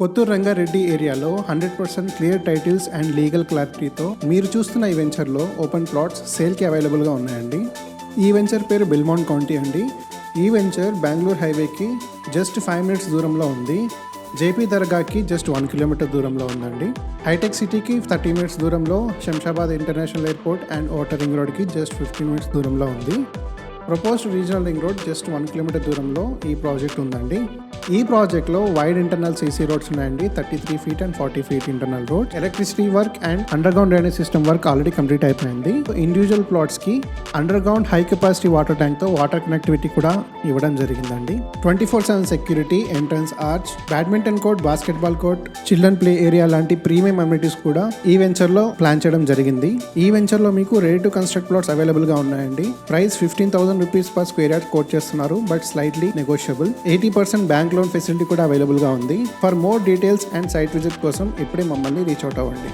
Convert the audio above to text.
కొత్తూరు రంగారెడ్డి ఏరియాలో 100% clear titles and legal క్లారిటీతో మీరు చూస్తున్న ఈ వెంచర్లో ఓపెన్ ప్లాట్స్ సేల్కి అవైలబుల్గా ఉన్నాయండి. ఈ వెంచర్ పేరు బెల్మౌంట్ కౌంటీ అండి. ఈ వెంచర్ బెంగళూరు హైవేకి జస్ట్ 5 minutes దూరంలో ఉంది. జేపీ దర్గాకి జస్ట్ 1 kilometer దూరంలో ఉందండి. హైటెక్ సిటీకి 30 minutes దూరంలో, Shamshabad international airport and outer ring రోడ్కి జస్ట్ 15 minutes దూరంలో ఉంది. Proposed regional ring road just 1 kilometer దూరంలో ఈ ప్రాజెక్ట్ ఉందండి. ఈ ప్రాజెక్ట్లో వైడ్ ఇంటర్నల్ సీసీ రోడ్స్ ఉన్నాయండి. 33 feet and 40 feet internal road. Electricity work and under ground drainage system work already complete అయిపోయింది. ఇండివిజువల్ ప్లాట్స్ కి under ground high capacity water tank తో water connectivity కూడా ఇవ్వడం జరిగిందండి. 24/7 security, entrance arch, badminton court, basketball court, children play area లాంటి premium amenities కూడా ఈ venture లో ప్లాన్ చేయడం జరిగింది. ఈ వెంచర్ లో మీకు ready to construct plots available గా ఉన్నాయండి. Price 15,000 rupees per square yard quote చేస్తున్నారు, but slightly negotiable. 80% bank loan facility కూడా అవైలబుల్ గా ఉంది. For more details and site visit కోసం ఇప్పుడే మమ్మల్ని రీచ్ అవుట్ అవ్వండి.